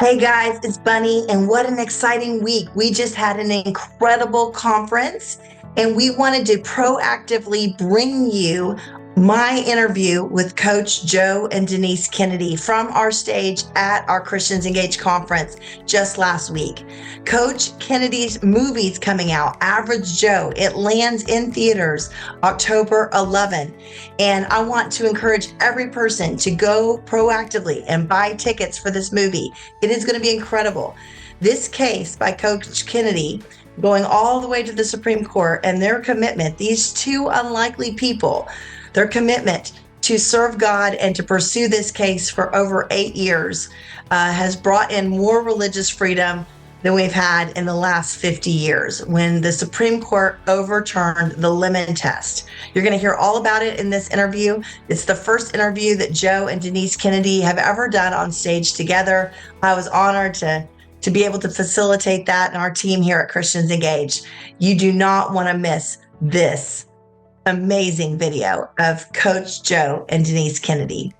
Hey guys, it's Bunny, and what an exciting week. We just had an incredible conference, and we wanted to proactively bring you my interview with Coach Joe and Denise Kennedy from our stage at our Christians Engaged conference just last week. Coach Kennedy's movie's coming out, Average Joe. It lands in theaters October 11. And I want to encourage every person to go proactively and buy tickets for this movie. It is going to be incredible. This case by Coach Kennedy going all the way to the Supreme Court and their commitment, these two unlikely people, their commitment to serve God and to pursue this case for over 8 years has brought in more religious freedom than we've had in the last 50 years when the Supreme Court overturned the Lemon Test. You're going to hear all about it in this interview. It's the first interview that Joe and Denise Kennedy have ever done on stage together. I was honored to be able to facilitate that in our team here at Christians Engaged. You do not want to miss this amazing video of Coach Joe and Denise Kennedy.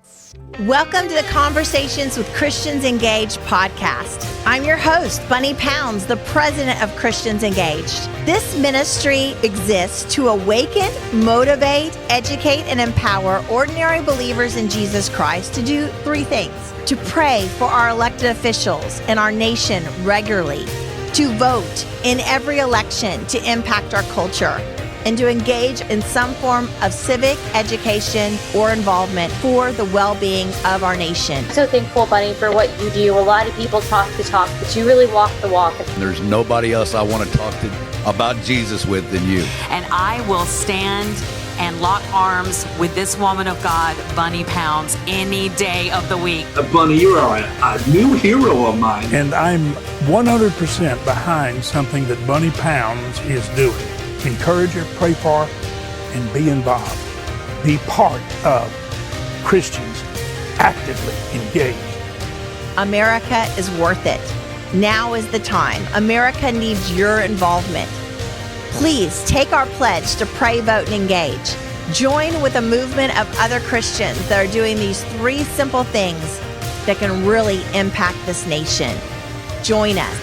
Welcome to the Conversations with Christians Engaged podcast. I'm your host, Bunny Pounds, the president of Christians Engaged. This ministry exists to awaken, motivate, educate, and empower ordinary believers in Jesus Christ to do 3 things: to pray for our elected officials and our nation regularly, to vote in every election to impact our culture, and to engage in some form of civic education or involvement for the well-being of our nation. I'm so thankful, Bunny, for what you do. A lot of people talk the talk, but you really walk the walk. There's nobody else I want to talk to about Jesus with than you. And I will stand and lock arms with this woman of God, Bunny Pounds, any day of the week. Bunny, you are a new hero of mine. And I'm 100% behind something that Bunny Pounds is doing. Encourage her, pray for her, and be involved. Be part of Christians actively engaged. America is worth it. Now is the time. America needs your involvement. Please take our pledge to pray, vote, and engage. Join with a movement of other Christians that are doing these 3 simple things that can really impact this nation. Join us.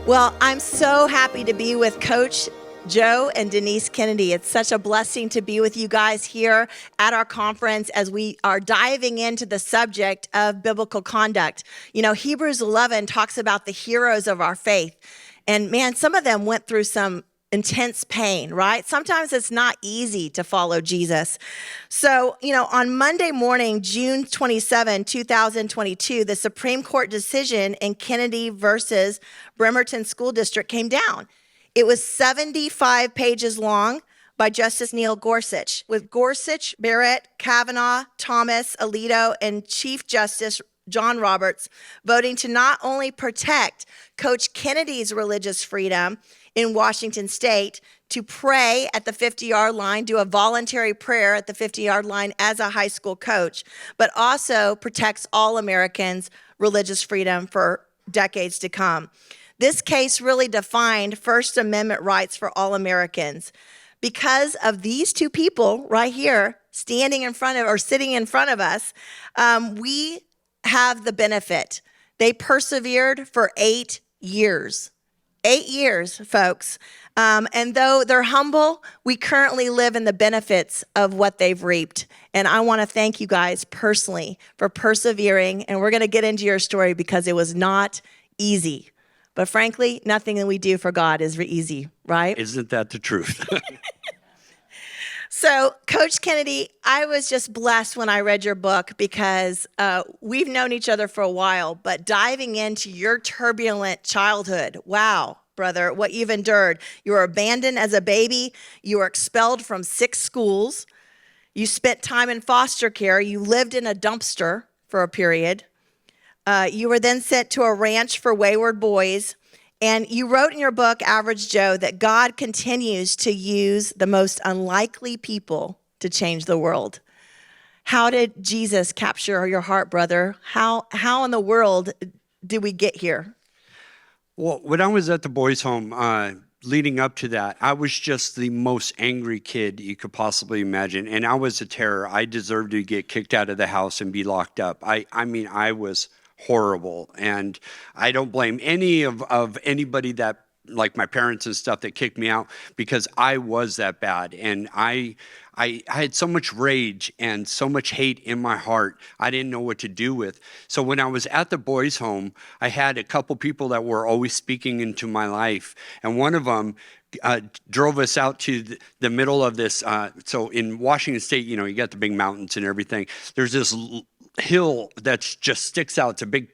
Well, I'm so happy to be with Coach Joe and Denise Kennedy. It's such a blessing to be with you guys here at our conference as we are diving into the subject of biblical conduct. You know, Hebrews 11 talks about the heroes of our faith. And man, some of them went through some intense pain, right? Sometimes it's not easy to follow Jesus. So, you know, on Monday morning, June 27, 2022, the Supreme Court decision in Kennedy versus Bremerton School District came down. It was 75 pages long by Justice Neil Gorsuch, with Gorsuch, Barrett, Kavanaugh, Thomas, Alito, and Chief Justice John Roberts voting to not only protect Coach Kennedy's religious freedom in Washington State to pray at the 50-yard line, do a voluntary prayer at the 50-yard line as a high school coach, but also protects all Americans' religious freedom for decades to come. This case really defined First Amendment rights for all Americans. Because of these 2 people right here standing in front of or sitting in front of us, we have the benefit. They persevered for 8 years. 8 years, folks. And though they're humble, we currently live in the benefits of what they've reaped. And I want to thank you guys personally for persevering. And we're going to get into your story because it was not easy. But frankly, nothing that we do for God is easy, right? Isn't that the truth? So, Coach Kennedy, I was just blessed when I read your book because we've known each other for a while, but diving into your turbulent childhood, wow, brother, what you've endured. You were abandoned as a baby. You were expelled from 6 schools. You spent time in foster care. You lived in a dumpster for a period. You were then sent to a ranch for wayward boys. And you wrote in your book, Average Joe, that God continues to use the most unlikely people to change the world. How did Jesus capture your heart, brother? How in the world did we get here? Well, when I was at the boys' home, leading up to that, I was just the most angry kid you could possibly imagine. And I was a terror. I deserved to get kicked out of the house and be locked up. I mean, I was horrible. And I don't blame any of anybody that, like my parents and stuff, that kicked me out, because I was that bad. And I had so much rage and so much hate in my heart, I didn't know what to do with. So when I was at the boys' home, I had a couple people that were always speaking into my life. And one of them drove us out to the middle of this. So in Washington State, you got the big mountains and everything. There's this hill that just sticks out. It's a big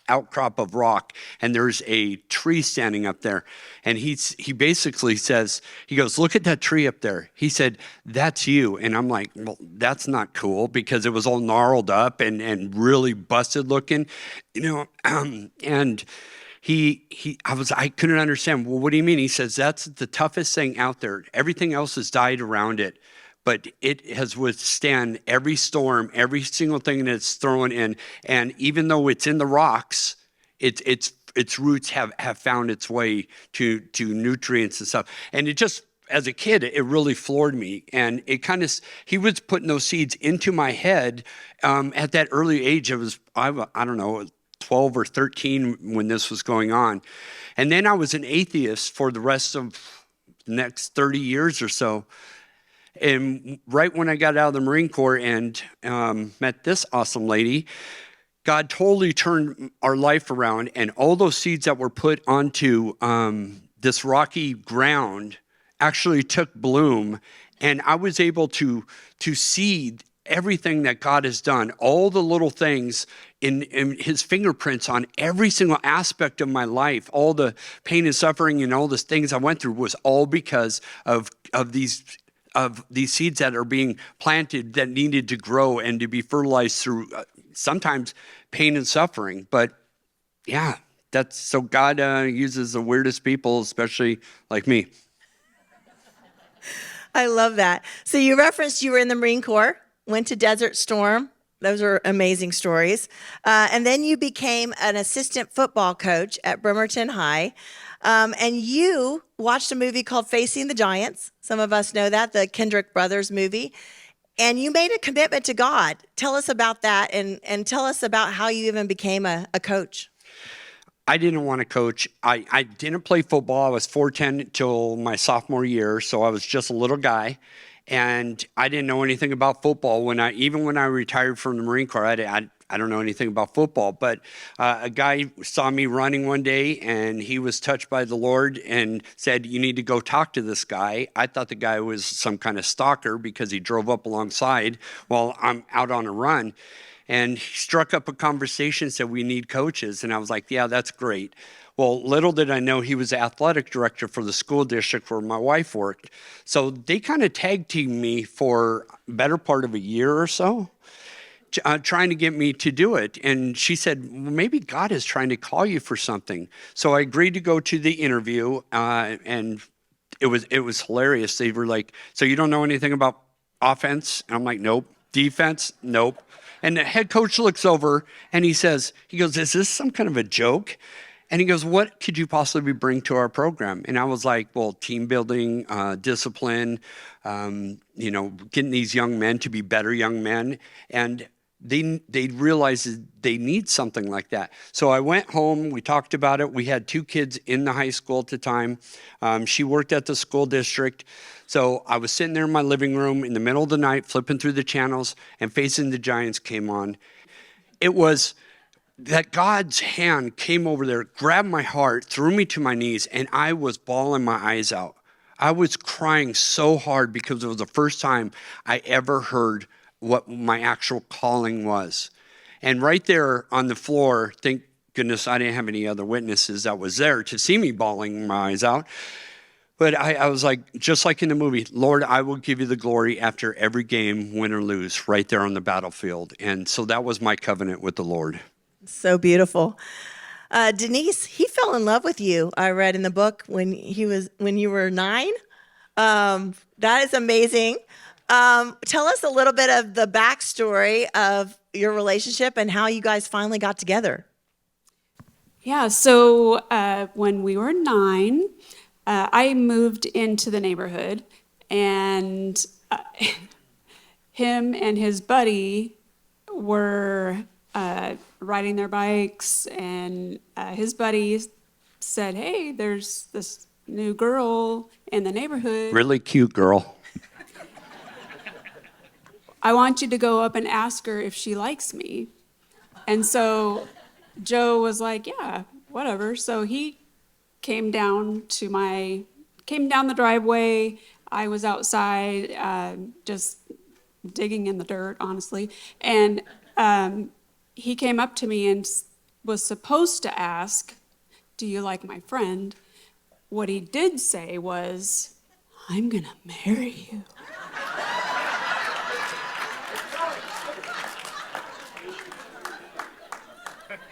outcrop of rock, and there's a tree standing up there. And he basically says, he goes, "Look at that tree up there." He said, "That's you." And I'm like, well, that's not cool, because it was all gnarled up and really busted looking, and I couldn't understand. Well, what do you mean? He says, "That's the toughest thing out there. Everything else has died around it, but it has withstand every storm, every single thing that it's thrown in. And even though it's in the rocks, its roots have found its way to nutrients and stuff." And it just, as a kid, it really floored me. And it kind of, he was putting those seeds into my head at that early age. I don't know, 12 or 13 when this was going on. And then I was an atheist for the rest of the next 30 years or so. And right when I got out of the Marine Corps and met this awesome lady, God totally turned our life around, and all those seeds that were put onto this rocky ground actually took bloom, and I was able to see everything that God has done, all the little things in his fingerprints on every single aspect of my life. All the pain and suffering and all the things I went through was all because of these seeds that are being planted that needed to grow and to be fertilized through sometimes pain and suffering. But yeah, so God uses the weirdest people, especially like me. I love that. So you referenced you were in the Marine Corps, went to Desert Storm. Those are amazing stories. And then you became an assistant football coach at Bremerton High. And you watched a movie called Facing the Giants. Some of us know that, the Kendrick Brothers movie. And you made a commitment to God. Tell us about that, and tell us about how you even became a coach. I didn't want to coach. I didn't play football. I was 4'10" until my sophomore year, so I was just a little guy. And I didn't know anything about football. Even when I retired from the Marine Corps, I don't know anything about football. But a guy saw me running one day, and he was touched by the Lord and said, "You need to go talk to this guy." I thought the guy was some kind of stalker because he drove up alongside while I'm out on a run. And he struck up a conversation, said, "We need coaches." And I was like, "Yeah, that's great." Well, little did I know he was the athletic director for the school district where my wife worked. So they kind of tag teamed me for a better part of a year or so, trying to get me to do it. And she said, "Well, maybe God is trying to call you for something." So I agreed to go to the interview, and it was hilarious. They were like, "So you don't know anything about offense?" And I'm like, "Nope." "Defense?" "Nope." And the head coach looks over and he goes, "Is this some kind of a joke?" And he goes, "What could you possibly bring to our program?" And I was like, well, team building, discipline, getting these young men to be better young men. And they realized they need something like that. So I went home, we talked about it. We had 2 kids in the high school at the time. She worked at the school district. So I was sitting there in my living room in the middle of the night, flipping through the channels, and Facing the Giants came on. It was that God's hand came over there, grabbed my heart, threw me to my knees, and I was bawling my eyes out. I was crying so hard because it was the first time I ever heard what my actual calling was. And right there on the floor, thank goodness I didn't have any other witnesses that was there to see me bawling my eyes out. But I was like, just like in the movie, "Lord, I will give you the glory after every game, win or lose," right there on the battlefield. And so that was my covenant with the Lord. So beautiful. Denise, he fell in love with you, I read in the book, when you were 9. That is amazing. Tell us a little bit of the backstory of your relationship and how you guys finally got together. Yeah, so when we were 9, I moved into the neighborhood, and him and his buddy were riding their bikes, and his buddy said, "Hey, there's this new girl in the neighborhood. Really cute girl. I want you to go up and ask her if she likes me." And so Joe was like, "Yeah, whatever." So he came down the driveway. I was outside, just digging in the dirt, honestly. And he came up to me and was supposed to ask, "Do you like my friend?" What he did say was, "I'm gonna marry you."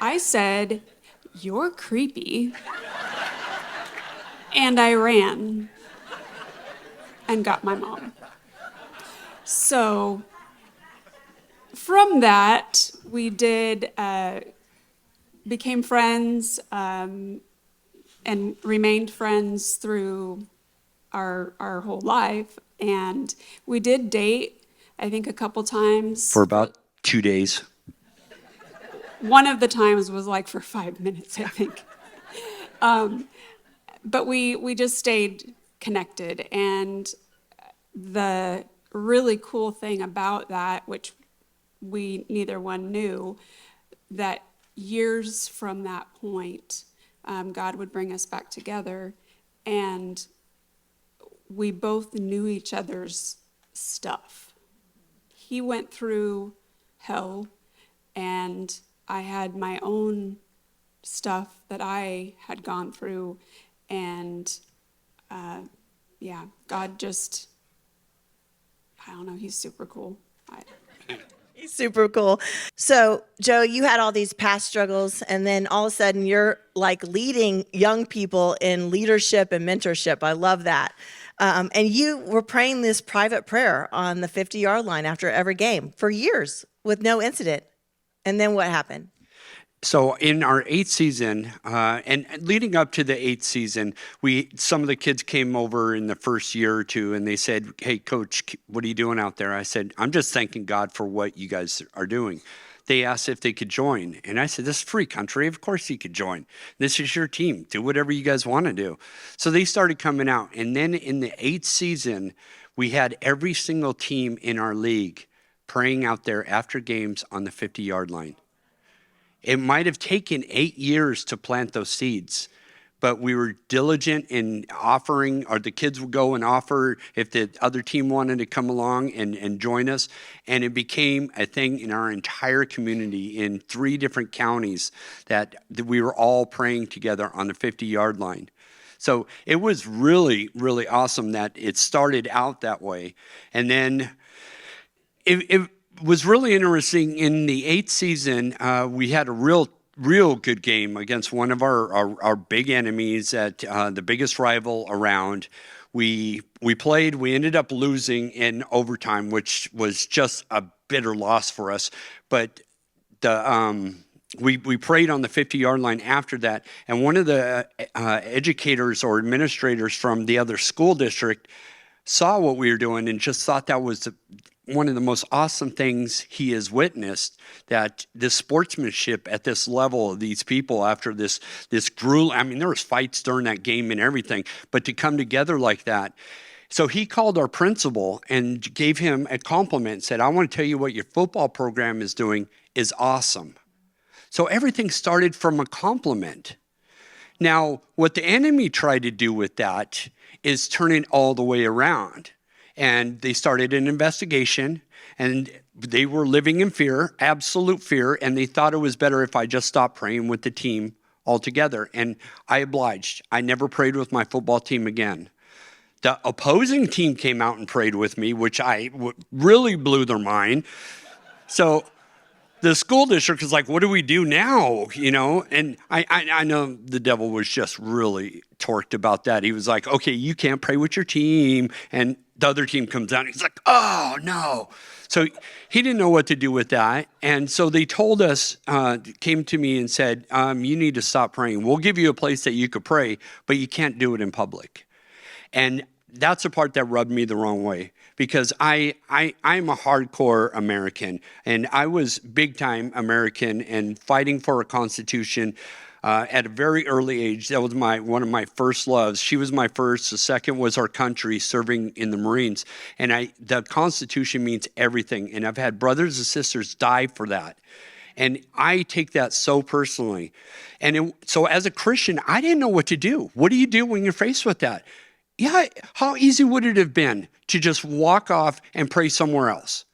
I said, "You're creepy." And I ran and got my mom. So from that, we became friends, and remained friends through our whole life. And we did date, I think, a couple times. For about 2 days. One of the times was like for 5 minutes, I think. But we just stayed connected. And the really cool thing about that, which we neither one knew, that years from that point, God would bring us back together, and we both knew each other's stuff. He went through hell, and I had my own stuff that I had gone through, and God just, I don't know, he's super cool. He's super cool. So, Joe, you had all these past struggles, and then all of a sudden you're like leading young people in leadership and mentorship. I love that. And you were praying this private prayer on the 50-yard line after every game for years with no incident. And then what happened? So in our 8th season, and leading up to the 8th season, some of the kids came over in the first year or two, and they said, "Hey, Coach, what are you doing out there?" I said, "I'm just thanking God for what you guys are doing." They asked if they could join, and I said, "This is free country. Of course you could join. This is your team. Do whatever you guys want to do." So they started coming out, and then in the 8th season, we had every single team in our league praying out there after games on the 50-yard line. It might have taken 8 years to plant those seeds, but we were diligent in offering, or the kids would go and offer if the other team wanted to come along and join us. And it became a thing in our entire community in 3 different counties that we were all praying together on the 50-yard line. So it was really, really awesome that it started out that way. And then it was really interesting. In the 8th season, we had a real good game against one of our big enemies, at the biggest rival around. We played. We ended up losing in overtime, which was just a bitter loss for us. But we prayed on the 50-yard line after that, and one of the educators or administrators from the other school district saw what we were doing and just thought that was one of the most awesome things he has witnessed, that this sportsmanship at this level of these people after this gruel. I mean, there was fights during that game and everything, but to come together like that. So he called our principal and gave him a compliment, said, "I want to tell you what your football program is doing is awesome." So everything started from a compliment. Now, what the enemy tried to do with that is turn it all the way around. And they started an investigation, and they were living in fear, absolute fear, and they thought it was better if I just stopped praying with the team altogether. And I obliged. I never prayed with my football team again. The opposing team came out and prayed with me, which really blew their mind. So the school district is like, "What do we do now?" You know, and I know the devil was just really torqued about that. He was like, "Okay, you can't pray with your team," and the other team comes out and he's like, "Oh no." So he didn't know what to do with that. And so they told us, came to me and said, "You need to stop praying. We'll give you a place that you could pray, but you can't do it in public." And that's the part that rubbed me the wrong way, because I'm a hardcore American, and I was big time American and fighting for a constitution at a very early age. That was one of my first loves. She was my first. The second was our country, serving in the Marines. And the Constitution means everything. And I've had brothers and sisters die for that. And I take that so personally. And so as a Christian, I didn't know what to do. What do you do when you're faced with that? Yeah, how easy would it have been to just walk off and pray somewhere else?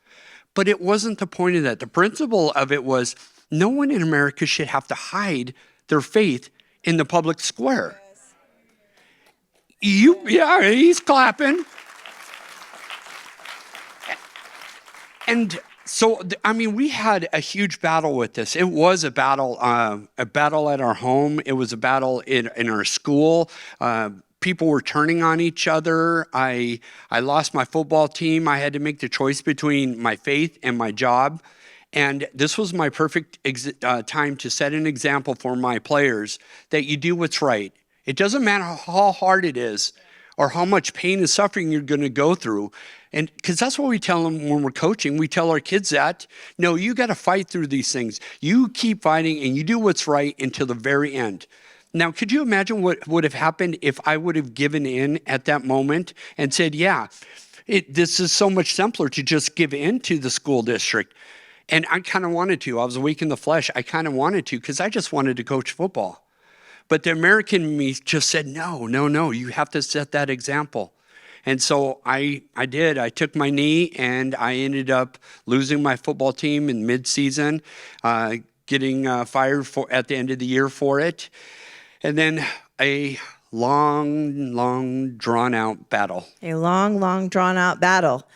But it wasn't the point of that. The principle of it was no one in America should have to hide their faith in the public square. Yeah, he's clapping. And so, we had a huge battle with this. It was a battle at our home. It was a battle in our school. People were turning on each other. I lost my football team. I had to make the choice between my faith and my job. And this was my perfect time to set an example for my players that you do what's right. It doesn't matter how hard it is or how much pain and suffering you're going to go through. And because that's what we tell them when we're coaching. We tell our kids that, no, you got to fight through these things. You keep fighting and you do what's right until the very end. Now, could you imagine what would have happened if I would have given in at that moment and said, yeah, this is so much simpler to just give in to the school district. And I kind of wanted to. I was weak in the flesh. I kind of wanted to because I just wanted to coach football. But the American me just said, no, you have to set that example. And so I did. I took my knee, and I ended up losing my football team in mid-season, getting fired at the end of the year for it. And then a long, drawn-out battle. A long, drawn-out battle.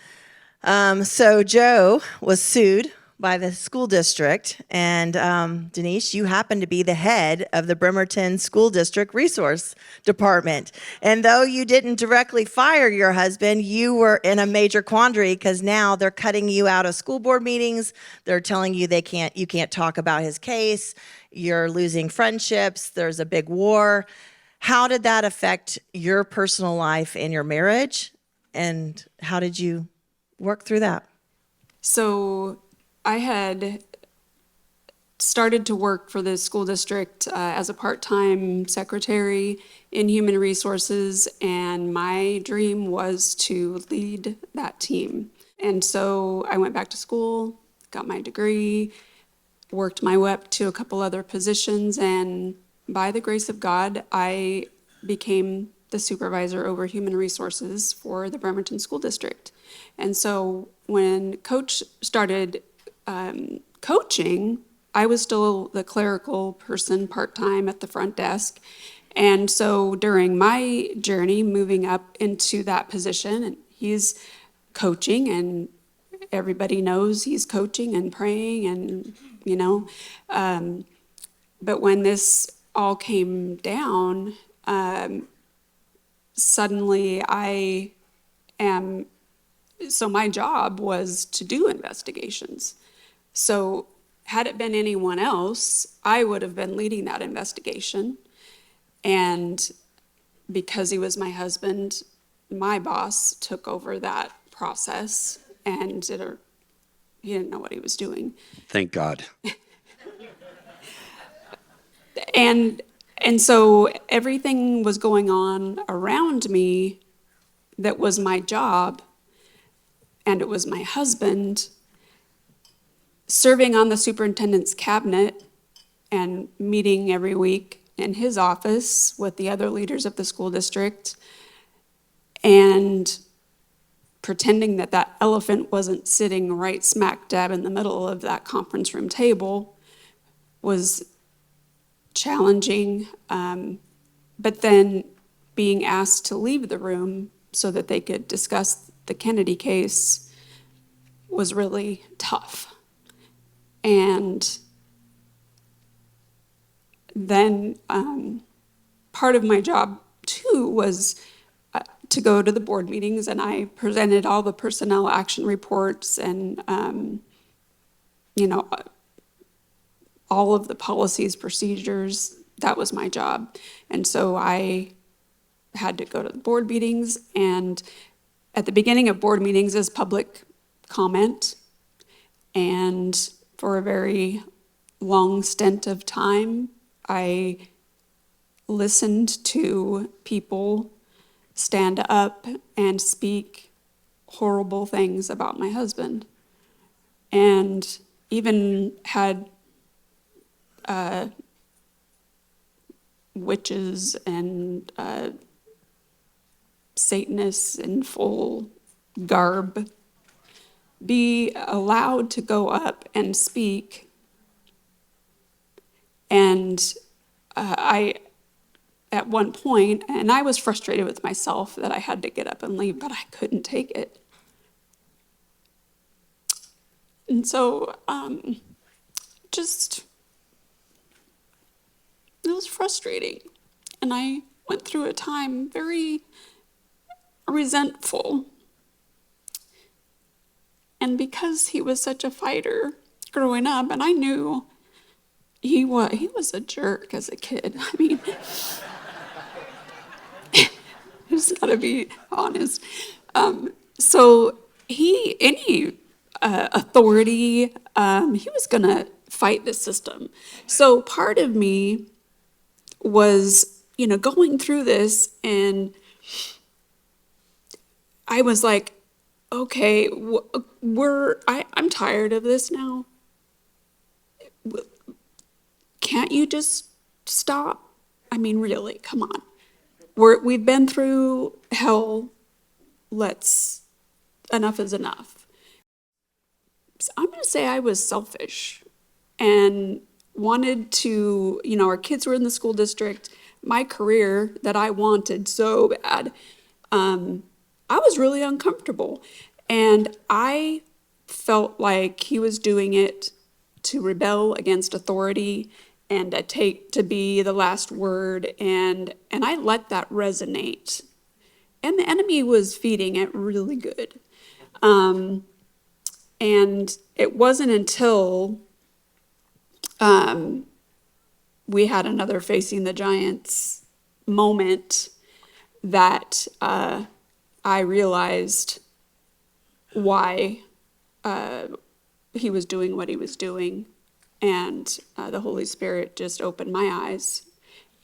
So Joe was sued by the school district, and Denise, you happen to be the head of the Bremerton School District Resource Department. And though you didn't directly fire your husband, you were in a major quandary because now they're cutting you out of school board meetings. They're telling you you can't talk about his case. You're losing friendships. There's a big war. How did that affect your personal life and your marriage? And how did you work through that? So I had started to work for the school district as a part-time secretary in human resources, and my dream was to lead that team. And so I went back to school, got my degree, worked my way up to a couple other positions, and by the grace of God, I became the supervisor over human resources for the Bremerton School District. And so when Coach started coaching, I was still the clerical person part-time at the front desk. And so during my journey moving up into that position, and he's coaching, and everybody knows he's coaching and praying, and but when this all came down, suddenly so my job was to do investigations. So had it been anyone else, I would have been leading that investigation. And because he was my husband, my boss took over that process, and he didn't know what he was doing. Thank God. And so everything was going on around me that was my job, and it was my husband serving on the superintendent's cabinet and meeting every week in his office with the other leaders of the school district, and pretending that elephant wasn't sitting right smack dab in the middle of that conference room table was challenging. But then being asked to leave the room so that they could discuss the Kennedy case was really tough. And then part of my job too was to go to the board meetings, and I presented all the personnel action reports and all of the policies, procedures. That was my job. And so I had to go to the board meetings, and at the beginning of board meetings is public comment. And for a very long stint of time, I listened to people stand up and speak horrible things about my husband, and even had witches and Satanists in full garb be allowed to go up and speak. And I, at one point, and I was frustrated with myself that I had to get up and leave, but I couldn't take it. And so, it was frustrating. And I went through a time very resentful. And because he was such a fighter growing up, and I knew he was a jerk as a kid. I mean, I just gotta be honest. So any authority, he was gonna fight the system. So part of me was, going through this, and I was like, okay, I'm tired of this now. Can't you just stop? I mean, really, come on. We've been through hell. Enough is enough. So I'm going to say I was selfish and wanted to, our kids were in the school district, my career that I wanted so bad. I was really uncomfortable, and I felt like he was doing it to rebel against authority and to be the last word, and I let that resonate. And the enemy was feeding it really good. And it wasn't until we had another Facing the Giants moment that I realized why he was doing what he was doing, and the Holy Spirit just opened my eyes,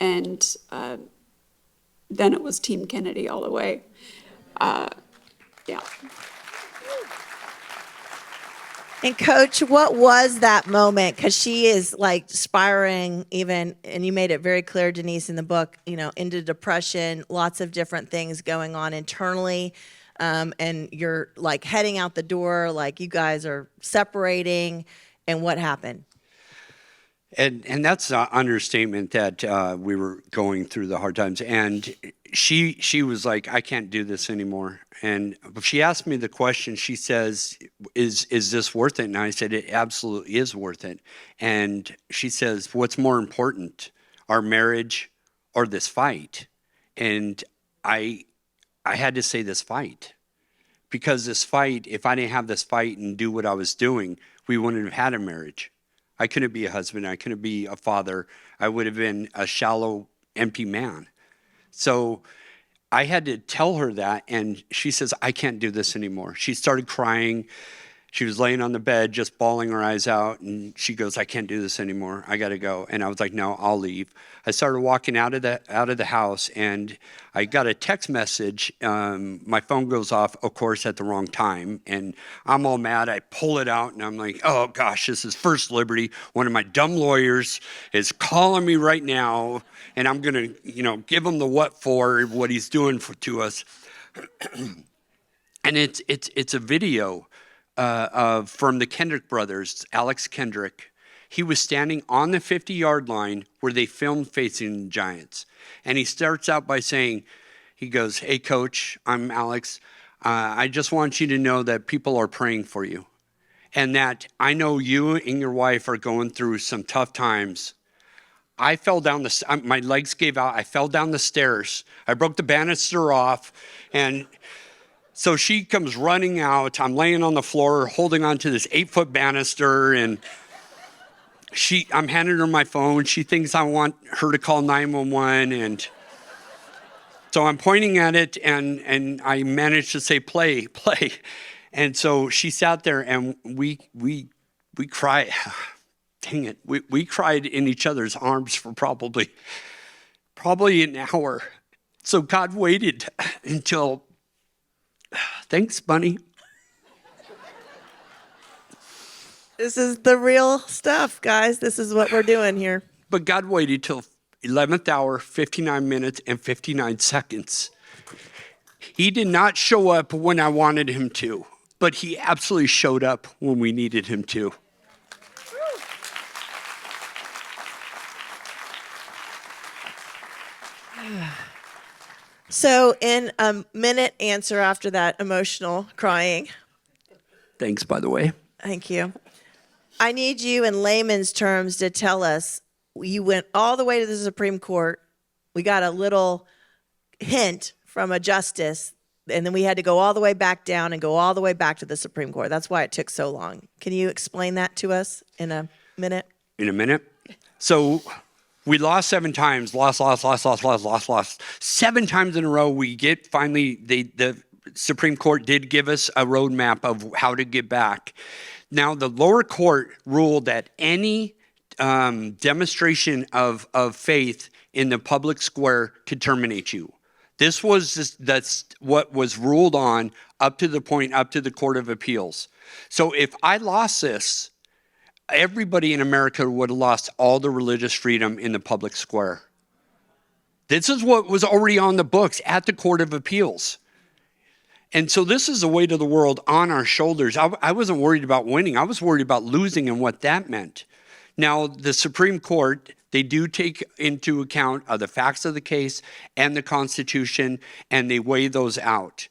and then it was Team Kennedy all the way. Yeah. And Coach, what was that moment? Because she is like spiraling even, and you made it very clear, Denise, in the book, into depression, lots of different things going on internally. And you're like heading out the door, like you guys are separating, and what happened? And that's an understatement that we were going through the hard times. And she was like, I can't do this anymore. And she asked me the question, she says, is this worth it? And I said, it absolutely is worth it. And she says, what's more important, our marriage or this fight? And I had to say this fight. Because this fight, if I didn't have this fight and do what I was doing, we wouldn't have had a marriage. I couldn't be a husband. I couldn't be a father. I would have been a shallow, empty man. So I had to tell her that, and she says, I can't do this anymore. She started crying. She was laying on the bed, just bawling her eyes out, and she goes, I can't do this anymore. I got to go. And I was like, no, I'll leave. I started walking out of the house, and I got a text message. My phone goes off, of course, at the wrong time, and I'm all mad. I pull it out, and I'm like, oh, gosh, this is First Liberty. One of my dumb lawyers is calling me right now, and I'm going to, give him the what for what he's doing to us. And it's a video from the Kendrick brothers, Alex Kendrick. He was standing on the 50-yard line where they filmed Facing the Giants. And he starts out by saying, he goes, hey, Coach, I'm Alex. I just want you to know that people are praying for you. And that I know you and your wife are going through some tough times. I fell down my legs gave out. I fell down the stairs. I broke the banister off, and so she comes running out. I'm laying on the floor, holding onto this 8-foot banister, and I'm handing her my phone. She thinks I want her to call 911, and So I'm pointing at it, and I managed to say, play, play. And so she sat there, and we cried. Dang it. We cried in each other's arms for probably an hour. So God waited until, thanks, Bunny. This is the real stuff, guys. This is what we're doing here. But God waited till 11th hour, 59 minutes, and 59 seconds. He did not show up when I wanted him to, but he absolutely showed up when we needed him to. So in a minute answer after that emotional crying. Thanks, by the way. Thank you. I need you in layman's terms to tell us, you went all the way to the Supreme Court. We got a little hint from a justice, and then we had to go all the way back down and go all the way back to the Supreme Court. That's why it took so long. Can you explain that to us in a minute? In a minute. So we lost 7 times, lost. 7 times in a row, we get finally, the Supreme Court did give us a roadmap of how to get back. Now, the lower court ruled that any demonstration of faith in the public square could terminate you. This was that's what was ruled on up to the Court of Appeals. So if I lost this, everybody in America would have lost all the religious freedom in the public square. This is what was already on the books at the Court of Appeals. And so this is the weight of the world on our shoulders. I wasn't worried about winning. I was worried about losing and what that meant. Now, the Supreme Court, they do take into account the facts of the case and the Constitution, and they weigh those out.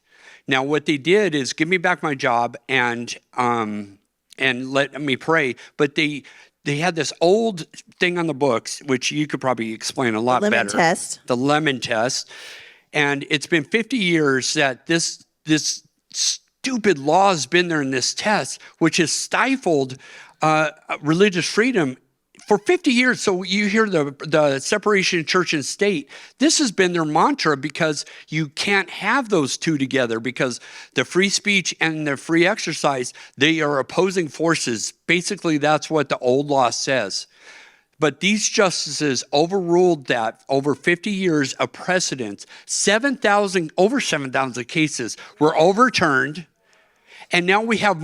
Now, what they did is give me back my job and let me pray. But they had this old thing on the books, which you could probably explain a lot better. The lemon test. And it's been 50 years that this stupid law has been there in this test, which has stifled religious freedom for 50 years. So you hear the separation of church and state. This has been their mantra because you can't have those two together, because the free speech and the free exercise, they are opposing forces. Basically, that's what the old law says. But these justices overruled that over 50 years of precedent. Over 7,000 cases were overturned. And now we have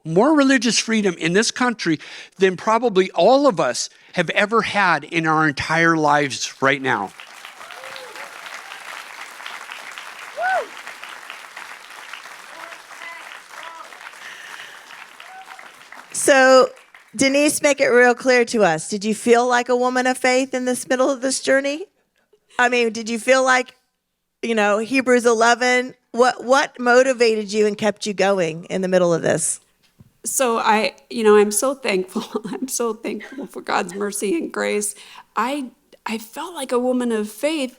more religious freedom in this country than probably all of us have ever had in our entire lives right now. So, Denise, make it real clear to us. Did you feel like a woman of faith in this middle of this journey? I mean, did you feel like, Hebrews 11? What motivated you and kept you going in the middle of this? So I'm so thankful. I'm so thankful for God's mercy and grace. I felt like a woman of faith.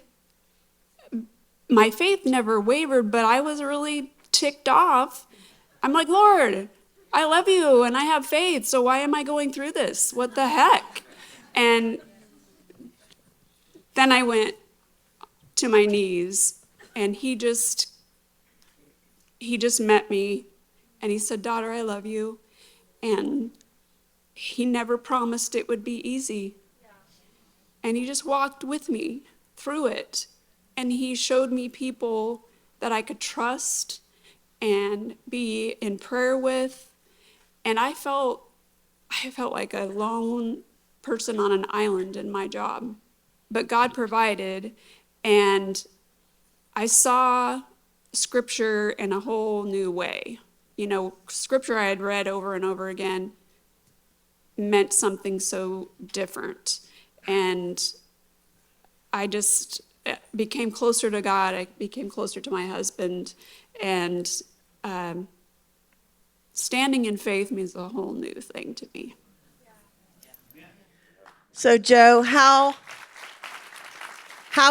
My faith never wavered, but I was really ticked off. I'm like, Lord, I love you and I have faith, so why am I going through this? What the heck? And then I went to my knees, and he just met me, and he said, daughter, I love you. And he never promised it would be easy. And he just walked with me through it. And he showed me people that I could trust and be in prayer with. And I felt like a lone person on an island in my job. But God provided, and I saw Scripture in a whole new way. Scripture I had read over and over again meant something so different. And I just became closer to God. I became closer to my husband. And standing in faith means a whole new thing to me. So, Joe, how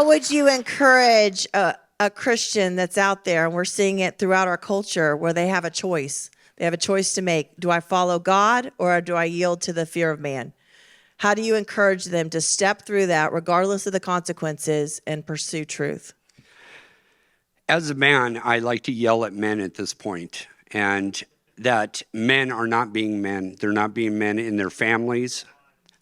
would you encourage a Christian that's out there, and we're seeing it throughout our culture, where they have a choice? They have a choice to make. Do I follow God, or do I yield to the fear of man? How do you encourage them to step through that, regardless of the consequences, and pursue truth? as a man, I like to yell at men at this point, and that men are not being men. They're not being men in their families.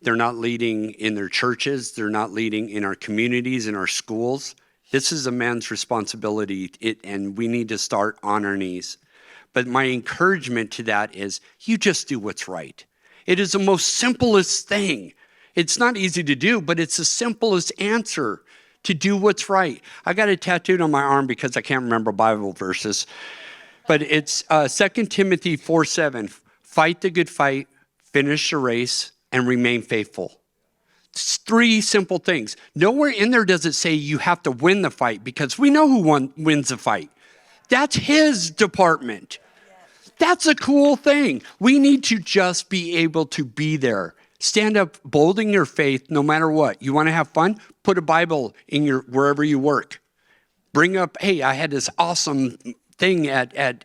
They're not leading in their churches. They're not leading in our communities, in our schools. This is a man's responsibility, and we need to start on our knees. But my encouragement to that is you just do what's right. It is the most simplest thing. It's not easy to do, but it's the simplest answer to do what's right. I got it tattooed on my arm because I can't remember Bible verses. But it's 2 Timothy 4:7. Fight the good fight, finish the race, and remain faithful. It's 3 simple things. Nowhere in there does it say you have to win the fight, because we know who wins the fight. That's his department. That's a cool thing. We need to just be able to be there. Stand up bold in your faith no matter what. You want to have fun? Put a Bible in your wherever you work. Bring up, hey, I had this awesome thing at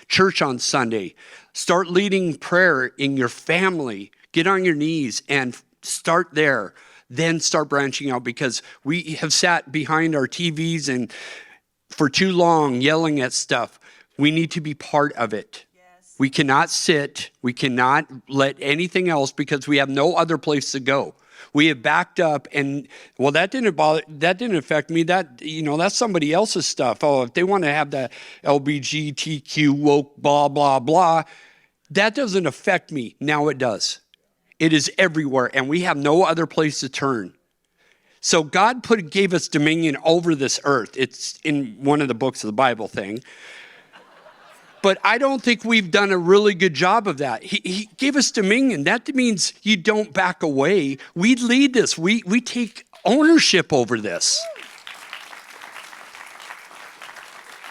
church on Sunday. Start leading prayer in your family. Get on your knees and start there. Then start branching out, because we have sat behind our TVs and for too long yelling at stuff. We need to be part of it. Yes. We cannot sit. We cannot let anything else, because we have no other place to go. We have backed up, and well, that didn't affect me. That's somebody else's stuff. Oh, if they want to have the LGBTQ woke blah blah blah, that doesn't affect me. Now it does. It is everywhere, and we have no other place to turn. So God gave us dominion over this earth. It's in one of the books of the Bible thing. But I don't think we've done a really good job of that. He gave us dominion. That means you don't back away. We lead this. We take ownership over this.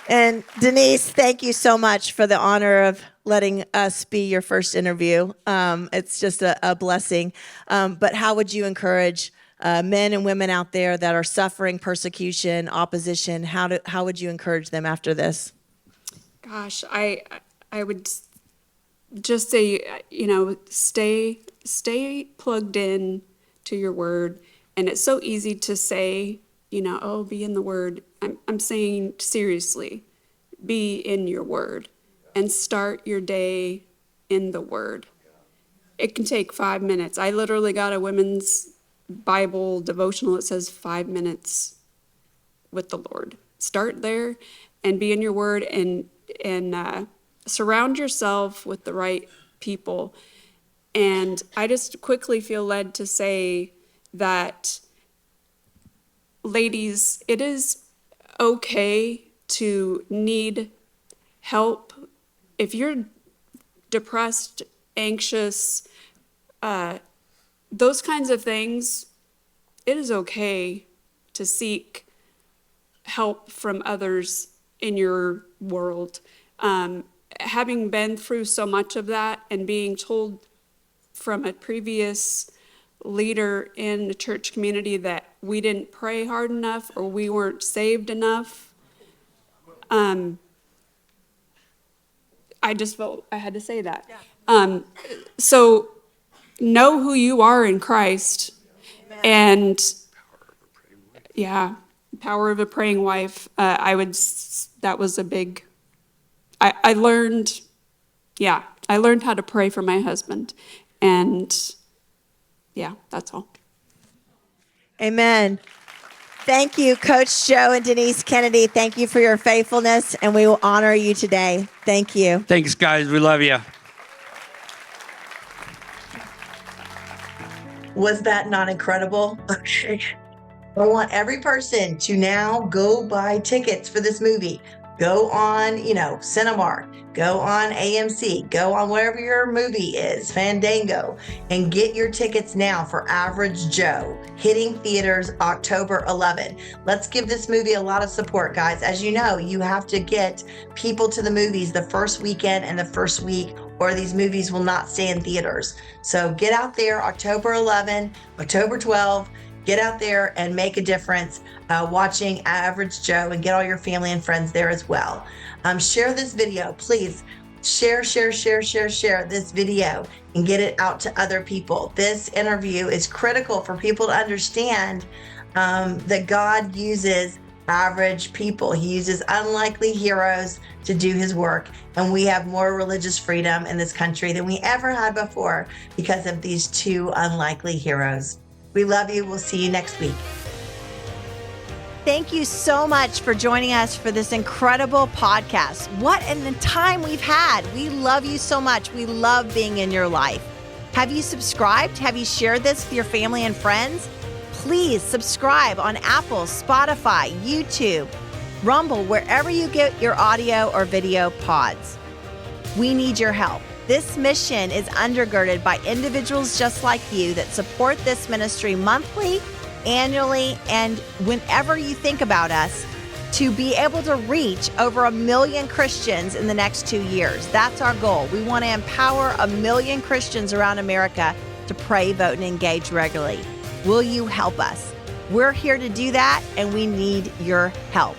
And Denise, thank you so much for the honor of letting us be your first interview. It's just a blessing. But how would you encourage men and women out there that are suffering persecution, opposition? How would you encourage them after this? Gosh, I would just say, stay plugged in to your word. And it's so easy to say, be in the word. I'm saying seriously, be in your word and start your day in the word. It can take 5 minutes. I literally got a women's Bible devotional that says 5 minutes with the Lord. Start there and be in your word, and surround yourself with the right people. And I just quickly feel led to say that, ladies, it is okay to need help. If you're depressed, anxious, those kinds of things, it is okay to seek help from others in your world. Having been through so much of that and being told from a previous leader in the church community that we didn't pray hard enough or we weren't saved enough, I just felt I had to say that. Yeah. So know who you are in Christ. Amen. And yeah, power of a praying wife. That was a big, I learned how to pray for my husband. And yeah, that's all. Amen. Thank you, Coach Joe and Denise Kennedy. Thank you for your faithfulness, and we will honor you today. Thank you. Thanks, guys. We love you. Was that not incredible? Okay. I want every person to now go buy tickets for this movie. Go on, Cinemark, go on AMC, go on wherever your movie is, Fandango, and get your tickets now for Average Joe, hitting theaters October 11. Let's give this movie a lot of support, guys. As you know, you have to get people to the movies the first weekend and the first week, or these movies will not stay in theaters. So get out there October 11, October 12, get out there and make a difference watching Average Joe, and get all your family and friends there as well. Share this video, please. Share this video and get it out to other people. This interview is critical for people to understand that God uses average people. He uses unlikely heroes to do his work. And we have more religious freedom in this country than we ever had before because of these two unlikely heroes. We love you. We'll see you next week. Thank you so much for joining us for this incredible podcast. What a time we've had. We love you so much. We love being in your life. Have you subscribed? Have you shared this with your family and friends? Please subscribe on Apple, Spotify, YouTube, Rumble, wherever you get your audio or video pods. We need your help. This mission is undergirded by individuals just like you that support this ministry monthly, annually, and whenever you think about us, to be able to reach over 1 million Christians in the next 2 years. That's our goal. We want to empower 1 million Christians around America to pray, vote, and engage regularly. Will you help us? We're here to do that, and we need your help.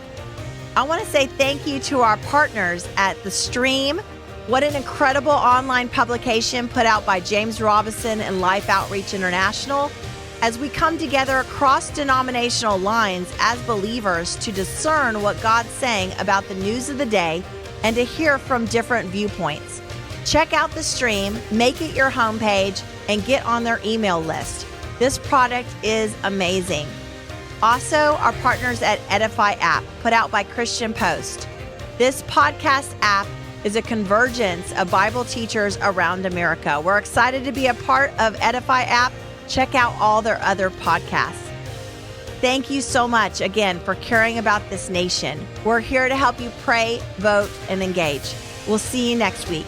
I want to say thank you to our partners at The Stream. What an incredible online publication put out by James Robison and Life Outreach International, as we come together across denominational lines as believers to discern what God's saying about the news of the day and to hear from different viewpoints. Check out The Stream, make it your homepage, and get on their email list. This product is amazing. Also, our partners at Edify app, put out by Christian Post. This podcast app is a convergence of Bible teachers around America. We're excited to be a part of Edify app. Check out all their other podcasts. Thank you so much again for caring about this nation. We're here to help you pray, vote, and engage. We'll see you next week.